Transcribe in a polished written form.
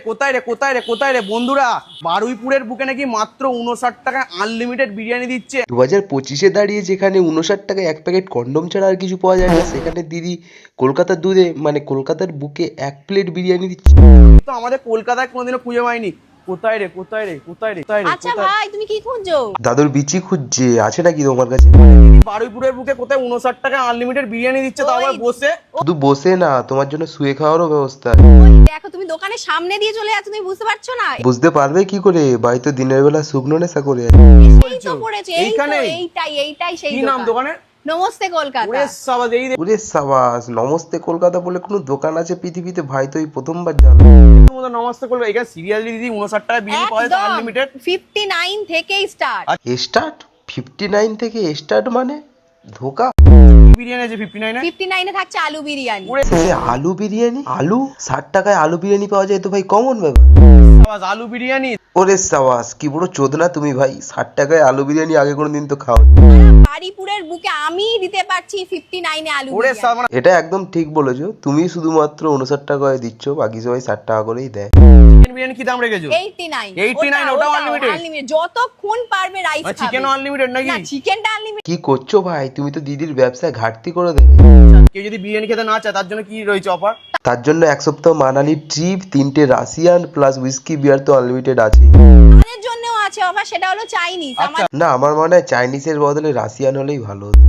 কোথায় রে বন্ধুরা, বারুইপুরের বুকে নাকি মাত্র 59 টাকায় আনলিমিটেড বিরিয়ানি দিচ্ছে। 2025-এ দাঁড়িয়ে যেখানে 59 টাকায় এক প্যাকেট কন্ডম ছাড়া আর কিছু পাওয়া যায় না, সেখানে দিদি কলকাতার দুধে মানে কলকাতার বুকে এক প্লেট বিরিয়ানি দিচ্ছে। তো আমাদের কলকাতায় কোনোদিনও খুঁজে পাইনি। কোথায় রে? আচ্ছা ভাই, তুমি কি খুঁজছো? দাদুর বিচি খুঁজছে, আছে নাকি তোমার কাছে? বারুইপুরের বুকে কোথায় 59 টাকায় আনলিমিটেড বিরিয়ানি দিচ্ছে, তাও আবার বসে। শুধু বসে না, তোমার জন্য শুয়ে খাওয়ারও ব্যবস্থা। ওই দেখো, তুমি দোকানের সামনে দিয়ে চলে যাচ্ছ, তুমি বুঝতে পারছো না? বুঝতে পারবে কি করে, ভাই তো দিনের বেলা শুকনো নেশা করে আছে। এই তো পড়েছে, এই তো এইখানেই? এইটাই সেই কি নাম দোকান। দোকানের? নমস্তে কলকাতা। ওরে সাবাস, এই ওরে সাবাস, নমস্তে কলকাতা বলে কোনো দোকান আছে পৃথিবীতে? ভাই তো এই প্রথমবার জানলাম। নমস্তে করবে এখানে সিরিয়াসলি দিদি 59 টাকায় বিরিয়ানি পাওয়া যায় আনলিমিটেড। 59 থেকেই স্টার্ট। স্টার্ট 59 থেকে স্টার্ট মানে ধোকা। বিরিয়ানি আছে 59 এ। 59 এ থাকছে আলু বিরিয়ানি। শেষে আলু বিরিয়ানি, আলু 60 টাকায় আলু বিরিয়ানি পাওয়া যায় তো ভাই কমন ব্যাপার। সাবাস, আলু বিরিয়ানি। ওরে সাবাস, কি বড় চোদনা তুমি ভাই, 60 টাকায় আলু বিরিয়ানি আগে কোনোদিন তো খাও। বারুইপুরের বুকে আমি দিতে পারছি 59 এ আলু ওরে বিরিয়ানি। সাবাস, এটা একদম ঠিক বলেছো, তুমি শুধুমাত্র 59 টাকায় দিচ্ছ, বাকি সবাই 60 টাকা করেই দেয়। চিকেন বিরিয়ানি কি দাম রেখেছো? 89 ওটাও unlimited? আনলিমিটেড, যতক্ষণ পারবে রাইস খাবে। চিকেনও আনলিমিটেড নাকি? না, চিকেনটা আনলিমিটেড। কি করছো ভাই, তুমি তো দিদির ব্যবসায় ঘাটতি করে দেবে। কেউ যদি বিরিয়ানি খেতে না চায় তার জন্য কি রয়েছে অফার? তার জন্য এক সপ্তাহ মানালি ট্রিপ, 3টে রাশিয়ান প্লাস উইস্কি বিয়ার তো আনলিমিটেড আছে। আমাদের জন্যও আছে অফার, সেটা হলো চাইনিজ। আচ্ছা। না, আমার মনে হয় চাইনিজের বদলে রাশিয়ান হলেই ভালো হতো।